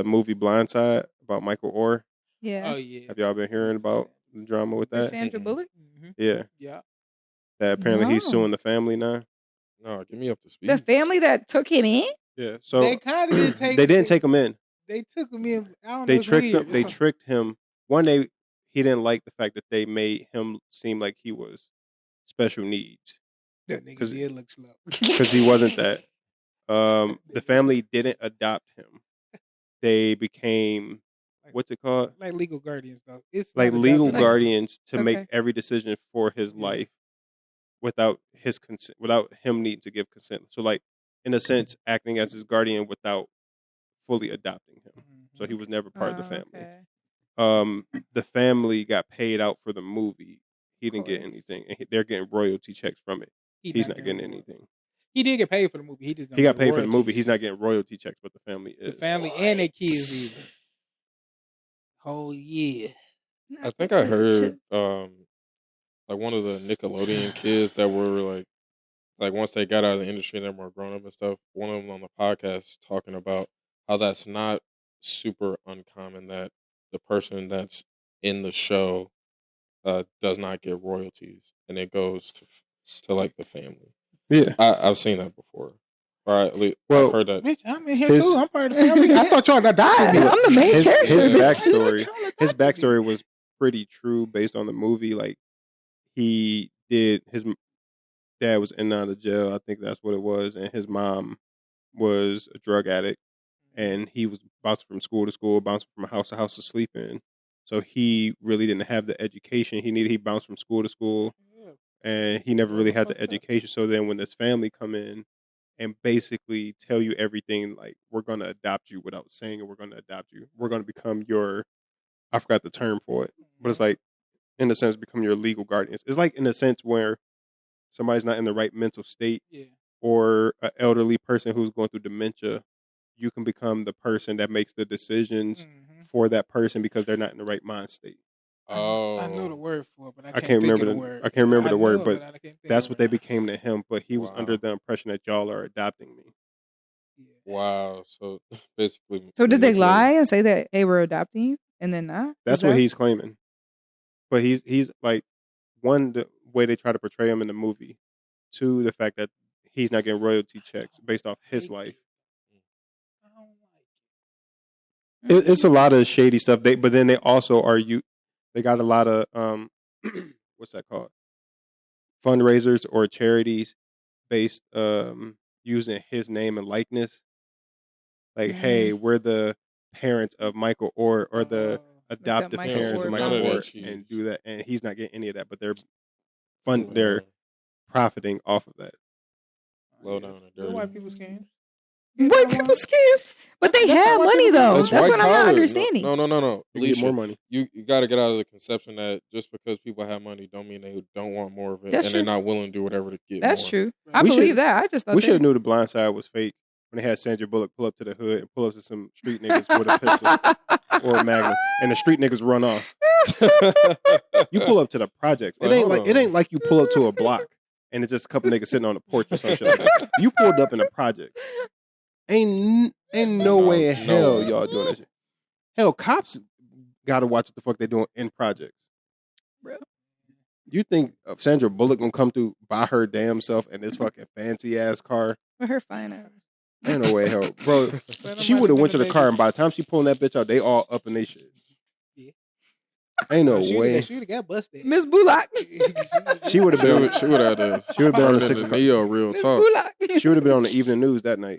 movie Blindside about Michael Oher? Yeah. Oh yeah. Have y'all been hearing about the drama with With that? Sandra Bullock? Mm-hmm. Yeah. Yeah. That apparently he's No. suing the family now. No, get me up to speed. The family that took him in? Yeah. So They kind of didn't take. they didn't take him in. They took him in. I don't know. They It's tricked weird. him. They tricked him. One day he didn't like the fact that they made him seem like he was special needs That nigga did look slow. because he wasn't that. The family didn't adopt him. They became what's it called? Like legal guardians, though. It's Like not legal adopted. guardians to make Okay. every decision for his life without his consent, without him needing to give consent. So, like in a sense, acting as his guardian without fully adopting him. So he was never part of the family. Okay. The family got paid out for the movie. He didn't get course. anything. And they're getting royalty checks from it. He's not getting anything. He did get paid for the movie. He just don't He got get paid for the movie. royalties. He's not getting royalty checks, but the family is. The family and their kids either. Oh yeah. I think I heard like one of the Nickelodeon kids that were like once they got out of the industry and they're more grown up and stuff, one of them on the podcast talking about how that's not super uncommon that the person that's in the show does not get royalties and it goes to like the family. Yeah. I've seen that before. All right, Well, I've heard that. Bitch, I'm in here too. I'm part of the family. I thought y'all died. I'm the main character. His bitch. backstory was pretty true based on the movie. Like his dad was in and out of jail. I think that's what it was, and his mom was a drug addict, and he was bouncing from school to school, bouncing from house to sleep in. So he really didn't have the education he needed. He bounced from school to school, and he never really had the education. So then when this family come in and basically tell you everything, like, we're going to adopt you without saying it, we're going to adopt you. We're going to become I forgot the term for it, but it's like, in a sense, become your legal guardians. It's like in a sense where somebody's not in the right mental state or an elderly person who's going through dementia, you can become the person that makes the decisions for that person because they're not in the right mind state. Oh, I know the word for it, but I can't remember the the word. I can't remember the word, know, but I can't think that's of what it they now. became to him. But he was Wow. under the impression that y'all are adopting me. Wow. So basically, So did they lie and say that they were adopting you and then not? That's what he's claiming. But he's like, one, the way they try to portray him in the movie. Two, the fact that he's not getting royalty checks based off his life. I don't like it. It's a lot of shady stuff. But then they also they got a lot of what's that called? Fundraisers or charities based using his name and likeness. Like, hey, we're the parents of Michael Oher or the adoptive Michael parents of Oher Michael Oher, Foundation. and do that, and he's not getting any of that, but they're profiting off of that. Low down and The dirty. white people scams. White people scams. But they That's have how white money people- though. That's That's white what I'm not collar. understanding. No. You get Alicia, more money. You got to get out of the conception that just because people have money don't mean they don't want more of it, That's and true. they're not willing to do whatever to get That's more. true. I We believe should- that. I just thought We should have that. knew the Blind Side was fake when they had Sandra Bullock pull up to the hood and pull up to some street niggas with a pistol or a magnum, and the street niggas run off. You pull up to the projects. It ain't like you pull up to a block and it's just a couple niggas sitting on the porch or some shit like that. You pulled up in the projects. Ain't no way in hell y'all doing that shit. Hell, cops gotta watch what the fuck they doing in projects. Bro. You think Sandra Bullock gonna come through by her damn self in this fucking fancy ass car? With her fine ass. Ain't no way in hell. Bro, she would have went to the car and by the time she pulling that bitch out, they all up in they shit. Yeah. Ain't no way. She would have got busted. Miss Bullock. She would have been. She would have had She would have been on the to 6 o'clock. Neo real Miss talk. Bullock. She would have been on the evening news that night.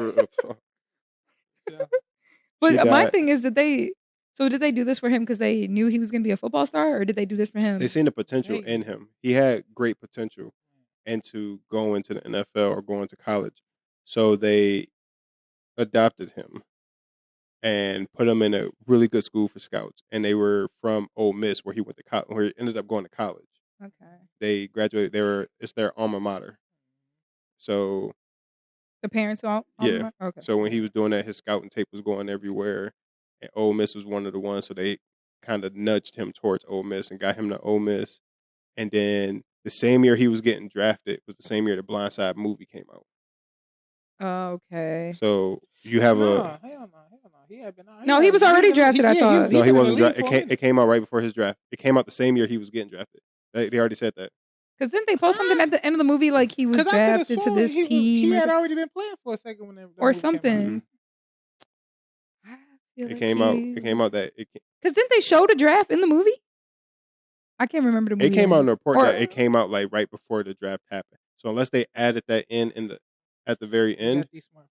Real talk. But She my died. thing is, did they do this for him because they knew he was going to be a football star, or did they do this for him? They seen the potential in him. He had great potential into going to the NFL or going to college. So they adopted him and put him in a really good school for scouts. And they were from Ole Miss, where he went to college, where he ended up going to college. Okay. They graduated. It's their alma mater. So The parents all. Yeah. Okay. So when he was doing that, his scouting tape was going everywhere. And Ole Miss was one of the ones. So they kind of nudged him towards Ole Miss and got him to Ole Miss. And then the same year he was getting drafted was the same year the Blindside movie came out. Okay. So You have No, a hell no. He had been. No, he was already drafted, I thought. no. He been in the wasn't league drafted. for a minute. It came out right before his draft. It came out the same year he was getting drafted. They already said that. Because didn't they post something at the end of the movie like he was 'Cause I could've drafted to sworn this he team had or already been playing for a second when that or movie came out. something? It came out. It came out that Because didn't they show the draft in the movie? I can't remember the movie. it came out in the report Or- that it came out like right before the draft happened. So unless they added that in the at the very They end, got these smartphones.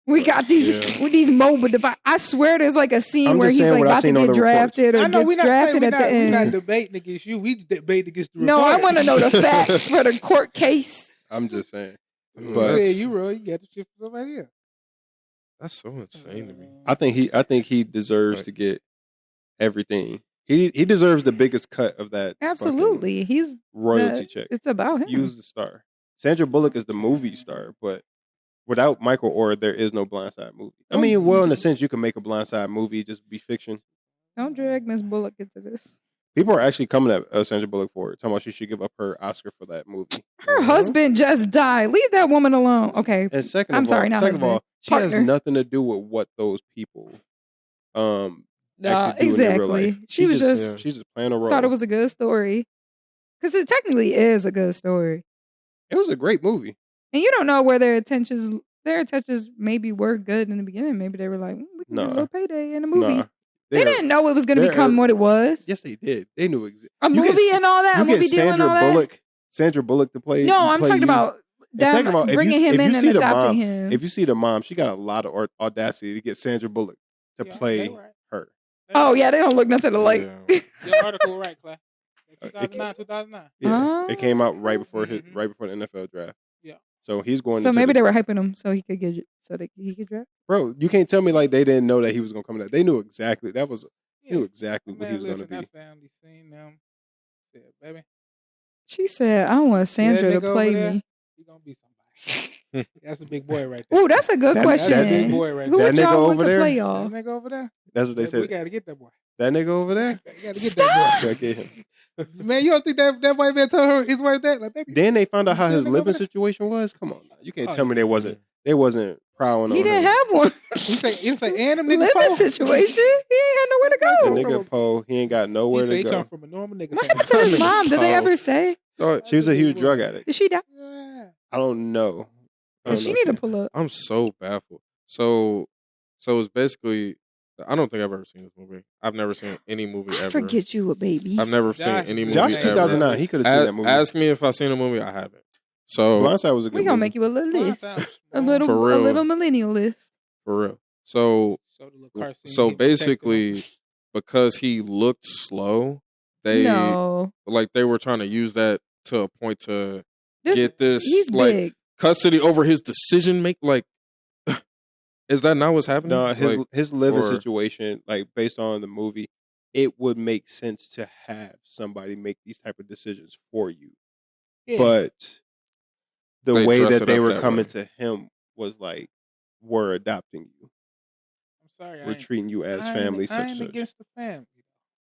We got these Yeah. with these mobile devices. I swear there's like a scene I'm where just he's saying like what I about to seen on get the reports. drafted or I know gets we not drafted at the we not end. debating against you. We debating against the No, I report. want to know the facts for the court case. I'm just saying. You But said you roll, you got the shit from somebody else. That's so insane to me. I think he deserves to get everything. He deserves the biggest cut of that. fucking Absolutely, he's royalty check. It's about him. Use the star. Sandra Bullock is the movie star, but without Michael Oher, there is no Blindside movie. I mean, well, in a sense, you can make a Blindside movie just be fiction. Don't drag Miss Bullock into this. People are actually coming at Sandra Bullock for it, talking about she should give up her Oscar for that movie. Her husband just died. Leave that woman alone. Okay. And second, I'm of sorry, all, not second of husband. all, she has Partner. nothing to do with what those people No, actually do in their real life. exactly. She was just she's just playing a role. thought it was a good story. Because it technically is a good story. It was a great movie. And you don't know where their intentions maybe were good in the beginning. Maybe they were like, we can get a Nah. little payday in a movie. Nah, They didn't know it was going to they're- become what it was. Yes, they did. They knew exactly. A movie and all that. A movie deal and all that. Sandra Bullock to play. No, I'm play talking you. about them second of all, if bringing you- him if you in see and the adopting mom- him. If you see the mom, she got a lot of audacity to get Sandra Bullock to Yeah, play they right. her. Oh, yeah, they don't look nothing alike. Yeah. Your article right, Clay. It 2009, 2009. Yeah, it came out right before Mhm. right before the NFL draft. Yeah. So he's going. So into maybe the- they were hyping him so he could get he could draft. Bro, you can't tell me like they didn't know that he was going to come in. They knew exactly. They knew exactly what he was going to be. That family seen them. Said, baby, She said, I want Sandra to nigga play over there? me. he gonna be somebody. That's a big boy right there. Ooh, that's a good That- question. that big boy right Who there. would That nigga y'all want over to there? play That y'all? nigga over there. That's what they We said. gotta get that boy. That nigga over there. You gotta get that Should I get him? boy. Man, you don't think that white man told her his wife that? Like, baby, Then they found out how You see his that nigga living over there? situation was. Come on, now. You can't Oh, tell me yeah. they wasn't prowling on He didn't him. have one. he say, and them niggas Living poor. situation. He ain't had nowhere to The go. nigga Poe, he ain't got nowhere He say to he go. come from a normal nigga. What family. happened to his mom? Did they Oh. ever say? She was a huge drug addict. Did she die? Yeah. I don't know. I don't She know need to shit. pull up. I'm so baffled. So it's basically. I don't think I've ever seen this movie. I've never seen any movie I ever. forget you a baby. I've never seen Josh any is movie Josh ever. 2009. He could have seen that movie. Ask me if I've seen a movie. I haven't. So Blindside was a good We gonna movie. make you a little list. For A little millennial list. for real. So basically, because he looked slow, they No. they were trying to use that to a point to get this He's like big. custody over his decision make. Like, is that not what's happening? No, his living or- situation, like based on the movie, it would make sense to have somebody make these type of decisions for you. Yeah. But the They way dress that it they up were that coming way. to him was like, we're adopting you. I'm sorry. We're treating you as family, I such and ain't such. against the family.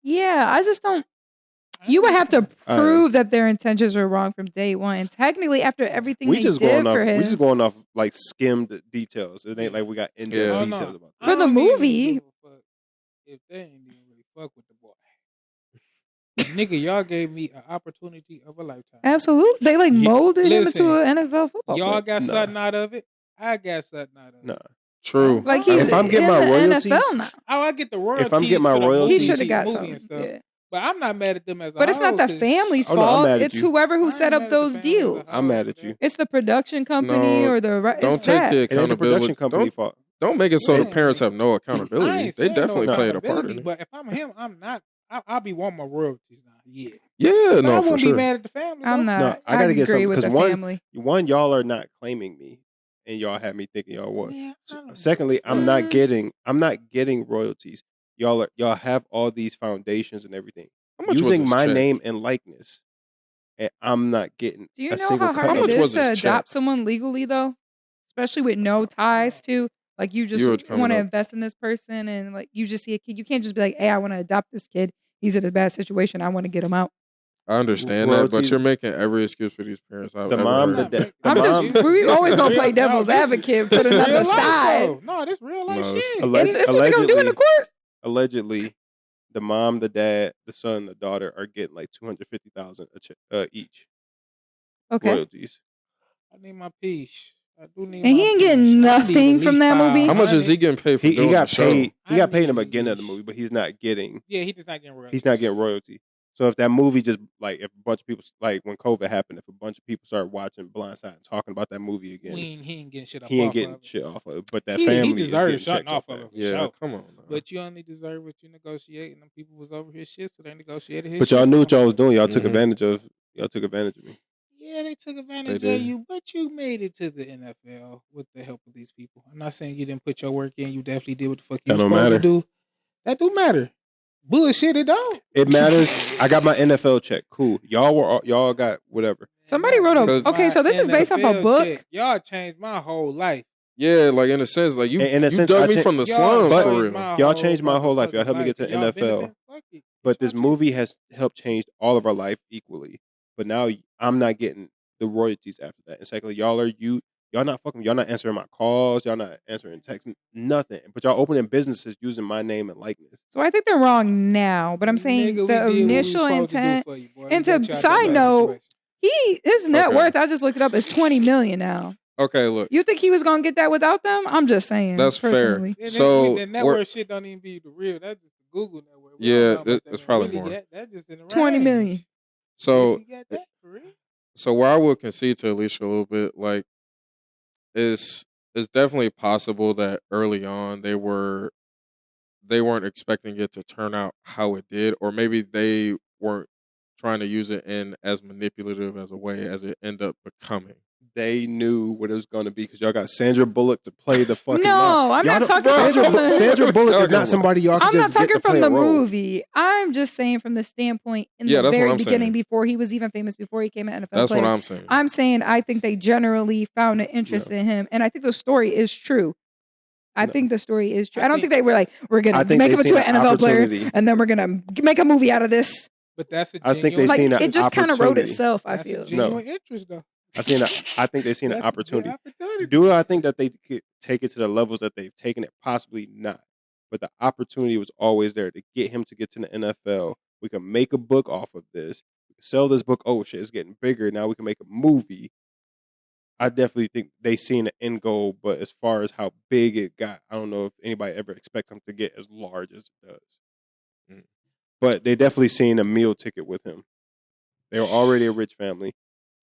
Yeah, I just don't. I ain't You would have to against I know. prove that their intentions were wrong from day one. And technically, after everything We they just did going off. for him, We just going off like skimmed details. It ain't like we got in depth Yeah. Oh, no. details about I For the don't even movie- give a fuck if they ain't even really fuck with the boy. Nigga, y'all gave me an opportunity of a lifetime. absolutely, they like Yeah, molded him listen, into an NFL football Y'all player. got Nah. something out of it. I got something out of it. Nah. True. Like Oh, he's if I'm getting in my the royalties- NFL now. Oh, I get the royalties. If I'm getting my for the royalties- He movie should have got movie something. and stuff. Yeah. But I'm not mad at them as a But it's not whole, the 'cause family's Oh, no, I'm fault. mad at It's you. whoever I who ain't set mad up at the those family as a deals. whole I'm mad at for you. that. It's the production company No, or the Don't it's take that. the It ain't the accountability. production company fault. Don't make it so the Yeah. parents have no I accountability. ain't They saying definitely no played a part accountability, in it. But if I'm him, I'm not. I'll be wanting my royalties now. Yeah. Yeah, But no, I for wouldn't sure. be mad at the family. I'm though. not. I gotta get agree something, with 'cause the one- family. One, y'all are not claiming me, and y'all had me thinking y'all was. Yeah, I don't Secondly, know. I'm not getting royalties. Y'all have all these foundations and everything How much was using his my check? name and likeness, and I'm not getting Do you a know single how cut. hard How of it much it. was is to his adopt check? someone legally, though? Especially with no ties to, like, you just You would come want to up- invest in this person and, like, you just see a kid. You can't just be like, hey, I want to adopt this kid. He's in a bad situation. I want to get him out. I understand that, but royalties. you're making every excuse for these parents. I've The ever mom, heard. the dad. I'm just. We always gonna play devil's advocate, put This another real life, side. though. No, this real life No, shit. And that's what they're gonna do in the court. Allegedly, the mom, the dad, the son, the daughter are getting like $250,000 each Okay. royalties. I need my piece. I do need. And my he ain't piece. getting I need nothing at from least that movie? How much is 500. he getting paid for He doing got the show? paid. He got paid in the I beginning of the need- movie, but he's not getting. Yeah, he's just not getting royalties. He's not getting royalty. So if that movie just like if a bunch of people like when COVID happened, if a bunch of people started watching Blindside and talking about that movie again, He ain't getting shit off. he ain't off getting of it. shit off of it. But that He family is deserves getting something checks off off of that. it. Yeah, Sure. come on. Now. But you only deserve what you negotiate, and them people was over his shit, so they negotiated his But shit. y'all knew what y'all was doing. Y'all took Mhm. advantage of. Y'all took advantage of me. Yeah, they took advantage They of did. you, but you made it to the NFL with the help of these people. I'm not saying you didn't put your work in. You definitely did what the fuck you That was don't supposed matter. to do. That do matter. Bullshit, it don't. It matters. I got my NFL check. Cool. Y'all got whatever. Somebody wrote a. Because- Okay, so this is based off a NFL book. check. Y'all changed my whole life. Yeah, like in a sense, like you, In a you sense, dug I me cha- from the Y'all slums But- for changed real. my Y'all whole changed my whole life. Y'all helped me get to motherfucking life. NFL. Y'all benefit? Fuck it. But this Y'all movie has helped change all of our life equally. But now I'm not getting the royalties after that. And secondly, y'all not fucking. Y'all not answering my calls. Y'all not answering texts. Nothing. But y'all opening businesses using my name and likeness. So I think they're wrong now, but I'm saying Nigga, we the did what we initial supposed to do intent. for you, boy. and We to got you out side that bad note, situation. His net Okay. worth, I just looked it up, is $20 million now. Okay, look, You think he was gonna get that without them? I'm just saying. That's fair. personally. And So, the network shit don't even be the real. That's just the Google network. We Yeah, don't know how much it's that probably really more. got. That's just in the 20 range. million. so If you got that for real. So where I will concede to Alicia a little bit, like, is it's definitely possible that early on they weren't expecting it to turn out how it did, or maybe they weren't trying to use it in as manipulative as a way as it ended up becoming. They knew what it was going to be because y'all got Sandra Bullock to play the fucking. No, mom. I'm Y'all not don't- talking Sandra, from the- Sandra Bullock is Talking not about- somebody y'all can I'm not just get talking to play from the a role. movie. I'm just saying from the standpoint in Yeah, the that's what very I'm beginning, saying. before he was even famous, before he came an NFL That's player. what I'm saying. I'm saying I think they generally found an interest in him, and I think the story is true. I No. think the story is true. I I don't think- think they were like, we're I gonna think make they him into seen an an NFL player, opportunity. and then we're gonna make a movie out of this. But that's a I think genuine they Like seen an it just kind of wrote opportunity. itself. I That's feel. a genuine interest, though. I think they seen an That's a good opportunity. opportunity. Do I think that they could take it to the levels that they've taken it? Possibly not. But the opportunity was always there to get him to get to the NFL. We can make a book off of this. We can sell this book. Oh shit, it's getting bigger. Now we can make a movie. I definitely think they seen the end goal, but as far as how big it got, I don't know if anybody ever expects him to get as large as it does. Mm. But they definitely seen a meal ticket with him. They were already a rich family.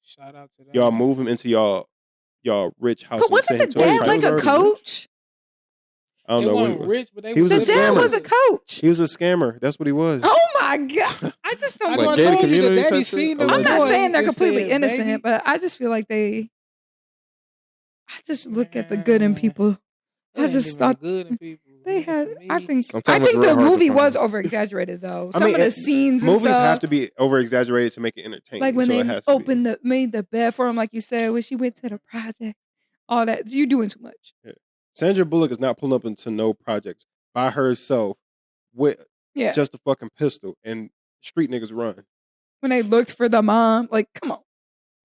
Shout out to them. Y'all move him into y'all rich house. But and wasn't send the him to a dad private- like a already coach? I don't They know what he weren't was. rich, but they He was The a dad scammer. was a coach. He was a scammer. That's what he was. Oh my god! I just don't. I Like told gated you the community daddy type shit? seen them I'm not boys saying they're and completely said, innocent, "Baby, but I just feel like they. I just look at the good in Man. people. they I ain't just even thought good in people." they Nigga, had. for I me, think. Sometimes I it's think real the hard to movie find. was over exaggerated though. I Some mean, of the it- scenes and Movies stuff. have to be over exaggerated to make it entertaining. Like when so it they has to be. opened made the bed for him, like you said, when she went to the project, all that. You're doing too much. Sandra Bullock is not pulling up into no projects by herself with Yeah. just a fucking pistol and street niggas run. When they looked for the mom, like, come on,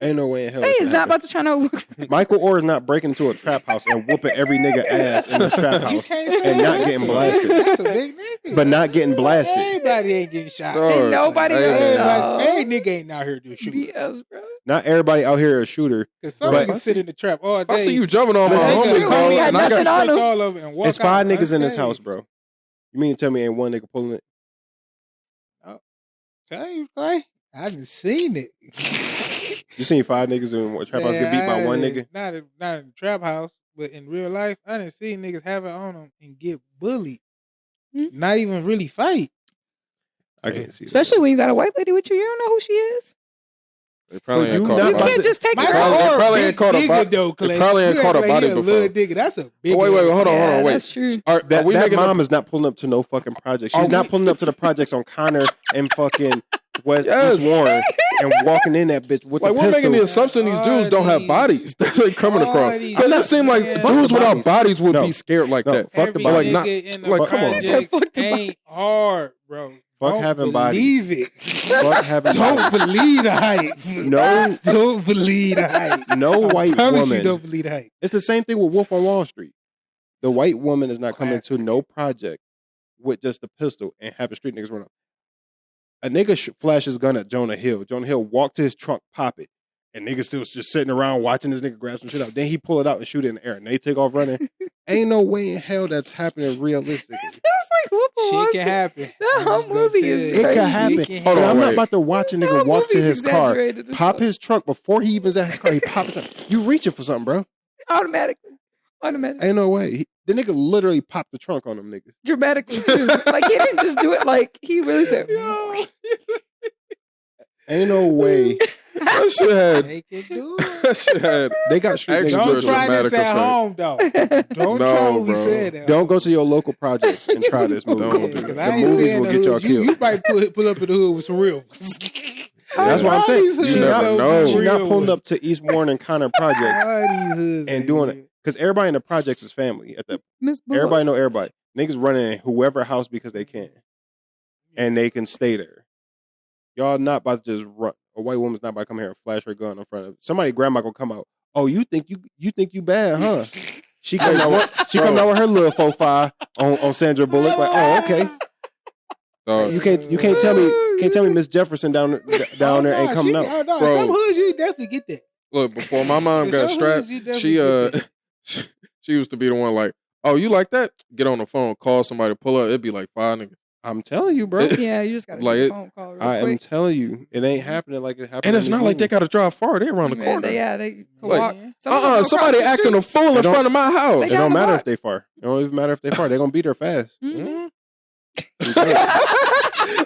Ain't no way in hell. they that is can not happen. about to try to look. Michael Orr is not breaking into a trap house and whooping every nigga ass in this trap You house, can't say and not that. getting That's a- blasted. That's a big nigga. but not getting blasted. Everybody ain't getting shot. Dog, Ain't nobody hey, else. man. Everybody, every nigga ain't out here to shoot. BS, bro. Not everybody out here a shooter. Because some But- niggas sit in the trap all If I day. see you jumping on my That's homie, true. bro, He had and I nothing got on him. all of it and walk It's 5 out niggas in this unscathed. house, bro. You mean to tell me ain't one nigga pulling it? Tell you, Clay. I done seen it. You seen 5 niggas in a trap house get beat by one nigga? Not in the trap house, but in real life, I done seen niggas have it on them and get bullied. Hmm? Not even really fight. I can't see that. Especially when you got a white lady with you, you don't know who she is. They probably But ain't you caught not a You about body. can't to- just take My her probably- out. they probably ain't caught a nigga body- though, they Clay. probably ain't You caught a act like body he a before. little nigga. That's a big. Oh, wait, ass hold on, Yeah, wait. that's true. Are That, we that making mom is not pulling up to no fucking project. She's Are not we- pulling up to the projects on Connor and fucking West Yes. Warren and walking in that bitch with like the we're making the pistol. assumption these dudes don't have bodies that they coming all across. these- Doesn't it seem like Yeah. Fuck dudes the without bodies. bodies would No. be scared like No. that? Fuck the Every bodies. Like, not- nigga in the like, come on, project bro. Fuck the ain't hard, bro. Fuck Fuck having bodies. Believe it. Fuck having Don't bodies. believe the hype. No. Don't believe the hype. No I white promise woman. you don't believe the hype. It's the same thing with Wolf on Wall Street. The white woman is not coming to Classic. no project with just a pistol and having street niggas run up. A nigga flash his gun at Jonah Hill. Jonah Hill walked to his trunk, pop it, and niggas still just sitting around watching this nigga grab some shit out. Then he pull it out and shoot it in the air, and they take off running. Ain't no way in hell that's happening realistically. It sounds like Wolf of Wall Shit Street. can happen. That I'm whole just gonna movie tell is you. It crazy. can happen. It can Hold And on, I'm not wait. about to watch a That nigga walk to movie's his car, exaggerated as pop fuck. his trunk before he even's at his car. He pop his trunk. You reaching for something, bro. Automatically. Ain't no way. The nigga literally popped the trunk on them niggas. Dramatically too. Like he didn't just do it like he really said. Ain't no way. That shit had. They can do it. That shit had. They got street Extra niggas. Don't doing try it. this dramatic at effect. home, though. Don't No, try what we bro. said. at Don't home. go to your local projects and try this movie. Don't do Yeah, 'cause that. I The ain't movies saying will the get y'all hood. killed. You might pull up in the hood with some real. That's what I'm All saying. these She hoods not, never know. she not real pulling ones. up to East Warren and Connor projects All these hoods and ain't doing real. it. Because everybody in the projects is family. At the Miss Bullock. Everybody know everybody. Niggas running in whoever house because they can. And they can stay there. Y'all not about to just run. A white woman's not about to come here and flash her gun in front of somebody. Grandma gonna come out. Oh, you think you bad, huh? She come out with her little 4.5 on Sandra Bullock. Like, oh, okay. Dog, You can't tell me Miss Jefferson down there ain't coming out. No, Bro. some hoods you definitely get that. look, before my mom got Some strapped, hoods you definitely she get she used to be the one like, oh, you like that? Get on the phone, call somebody, pull up. It'd be like 5 niggas. I'm telling you, bro. Yeah, you just gotta Like make a it- phone call real I am quick. telling you, it ain't happening like it happened. And it's in not these like they movies. got to drive far. They around the Yeah, corner. they can Like, walk. Some of them go Somebody across the acting a street. fool in They don't- front of my house. They It got don't the matter block. if they far. It don't even matter if they far. They gonna beat her fast. Mhm.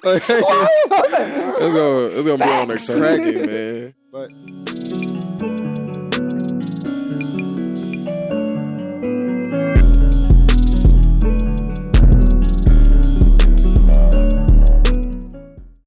Like, Whoa, it's gonna be on the Facts. tracking, man. But